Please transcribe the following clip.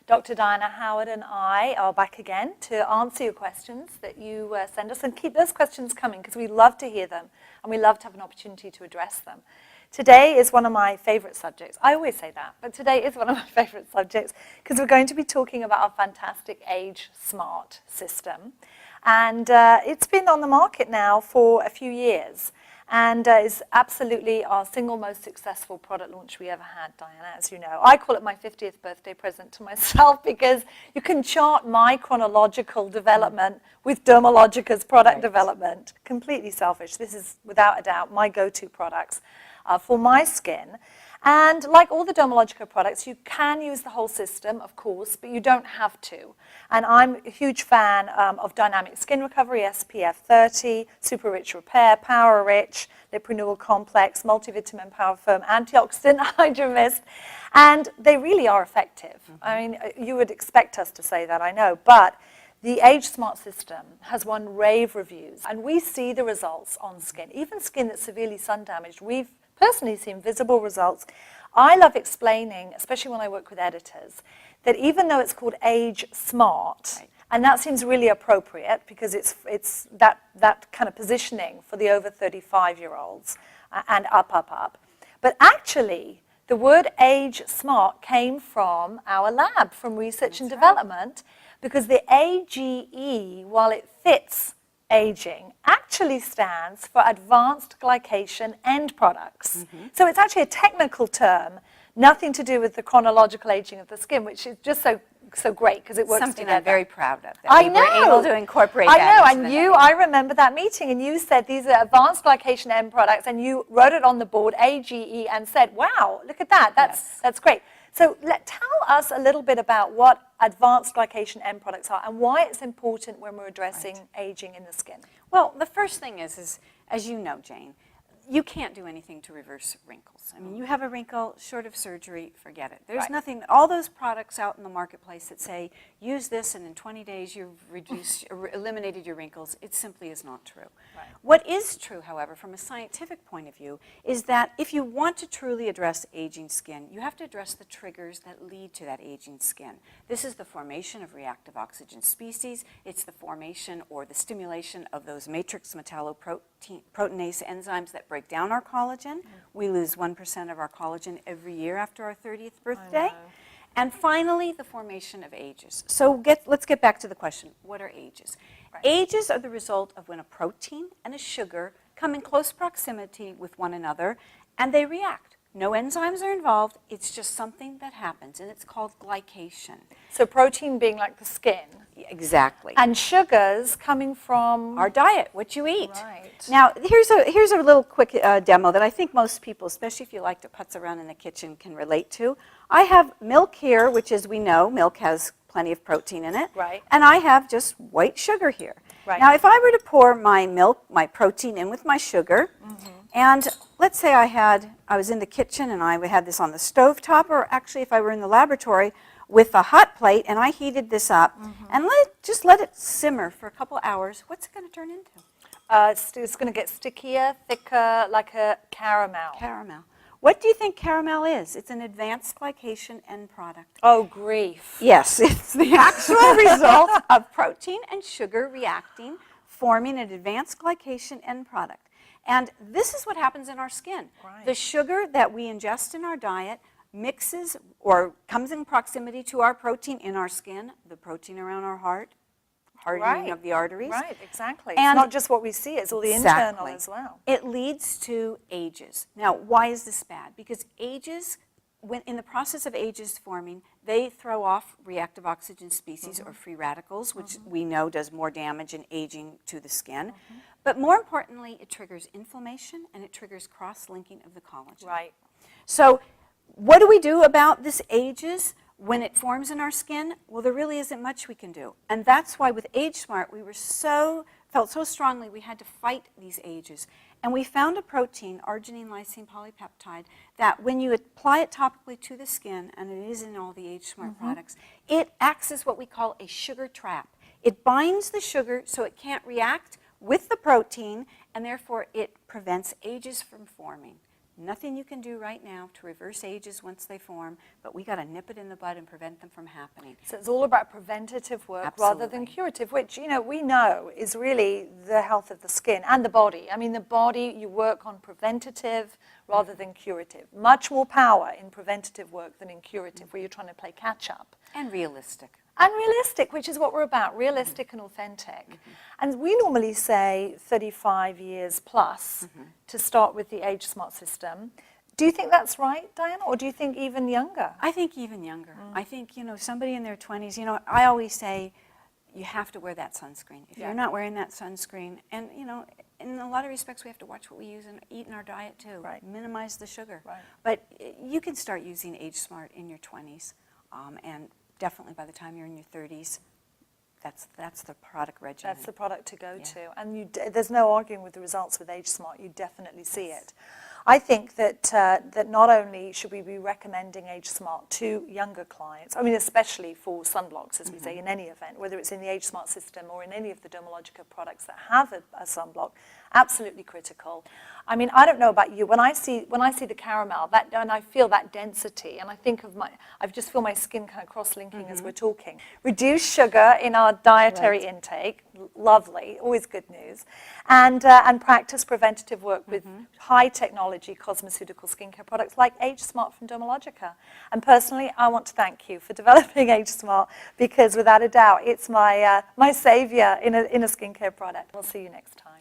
Dr. Diana Howard and I are back again to answer your questions that you send us, and keep those questions coming because we love to hear them and we love to have an opportunity to address them. Today is one of my favorite subjects. I always say that, but today is one of my favorite subjects because we're going to be talking about our fantastic Age Smart system. And it's been on the market now for a few years. And is absolutely our single most successful product launch we ever had, Diana, as you know. I call it my 50th birthday present to myself because you can chart my chronological development with Dermalogica's product development. Completely selfish. This is, without a doubt, my go-to products for my skin. And like all the Dermalogica products, you can use the whole system, of course, but you don't have to. And I'm a huge fan of Dynamic Skin Recovery, SPF 30, Super Rich Repair, Power Rich, Lip Renewal Complex, Multivitamin Power Firm, Antioxidant Hydro Mist, and they really are effective. I mean, you would expect us to say that, I know, but the Age Smart system has won rave reviews, and we see the results on skin, even skin that's severely sun damaged. We've personally seen visible results. I love explaining, especially when I work with editors, that even though it's called Age Smart, and that seems really appropriate because it's that kind of positioning for the over 35-year-olds and up. But actually, the word Age Smart came from our lab, from research and development, because the AGE, while it fits aging, actually stands for Advanced Glycation End Products. So it's actually a technical term, nothing to do with the chronological aging of the skin, which is just so great because it works something together. I'm very proud of. That I we know. were able to incorporate I that know, into and the you, name. I remember that meeting, and you said these are Advanced Glycation End Products, and you wrote it on the board, AGE, and said, wow, look at that, that's great. So tell us a little bit about what Advanced Glycation End Products are and why it's important when we're addressing aging in the skin. Well, the first thing is, as you know, Jane, you can't do anything to reverse wrinkles. I mean, you have a wrinkle, short of surgery, forget it. There's nothing, all those products out in the marketplace that say, use this and in 20 days you've reduced, or eliminated your wrinkles, it simply is not true. Right. What is true, however, from a scientific point of view, is that if you want to truly address aging skin, you have to address the triggers that lead to that aging skin. This is the formation of reactive oxygen species, it's the formation or the stimulation of those matrix metalloproteinase enzymes that break down our collagen. We lose 1% of our collagen every year after our 30th birthday. And finally, the formation of ages. So let's get back to the question, what are ages? Right. Ages are the result of when a protein and a sugar come in close proximity with one another and they react. No enzymes are involved, it's just something that happens, and it's called glycation. So protein being like the skin. Exactly. And sugars coming from our diet, what you eat. Right. Now, here's a little quick demo that I think most people, especially if you like to putz around in the kitchen, can relate to. I have milk here, which, as we know, milk has plenty of protein in it. Right. And I have just white sugar here. Right. Now, if I were to pour my milk, my protein in with my sugar, and let's say I was in the kitchen and I had this on the stove top, or actually if I were in the laboratory with a hot plate and I heated this up and just let it simmer for a couple hours, what's it going to turn into? It's going to get stickier, thicker, like a caramel. Caramel. What do you think caramel is? It's an advanced glycation end product. Oh, grief. Yes, it's the actual result of protein and sugar reacting, forming an advanced glycation end product. And this is what happens in our skin. Right. The sugar that we ingest in our diet mixes or comes in proximity to our protein in our skin, the protein around our heart, hardening of the arteries. Right, exactly. And it's not just what we see, it's all the internal as well. It leads to ages. Now, why is this bad? Because ages, when in the process of ages forming, they throw off reactive oxygen species or free radicals, which we know does more damage in aging to the skin. But more importantly, it triggers inflammation and it triggers cross-linking of the collagen. Right. So what do we do about this ages when it forms in our skin? Well, there really isn't much we can do. And that's why with Age Smart, we felt so strongly we had to fight these ages. And we found a protein, arginine lysine polypeptide, that when you apply it topically to the skin, and it is in all the Age Smart products, it acts as what we call a sugar trap. It binds the sugar so it can't react with the protein, and therefore it prevents ages from forming. Nothing you can do right now to reverse ages once they form, but we got to nip it in the bud and prevent them from happening. So it's all about preventative work rather than curative, which, we know is really the health of the skin and the body. I mean, the body, you work on preventative rather than curative. Much more power in preventative work than in curative, where you're trying to play catch up. And realistic. And realistic, which is what we're about, realistic and authentic. And we normally say 35 years plus to start with the Age Smart system. Do you think that's right, Diana, or do you think even younger? I think even younger. I think, somebody in their 20s, I always say you have to wear that sunscreen. If you're not wearing that sunscreen, and, in a lot of respects, we have to watch what we use and eat in our diet, too. Right. Minimize the sugar. Right. But you can start using Age Smart in your 20s, and definitely by the time you're in your 30s, that's the product regimen. That's the product to go to. And there's no arguing with the results with Age Smart. You definitely see it. I think that that not only should we be recommending Age Smart to younger clients, I mean, especially for sunblocks, as we say, in any event, whether it's in the Age Smart system or in any of the Dermalogica products that have a sunblock, absolutely critical. I mean, I don't know about you. When I see the caramel, and I feel that density, and I think of I just feel my skin kind of cross-linking as we're talking. Reduce sugar in our dietary intake, lovely, always good news, and practice preventative work with high technology cosmeceutical skincare products like Age Smart from Dermalogica. And personally, I want to thank you for developing Age Smart, because without a doubt, it's my savior in a skincare product. We'll see you next time.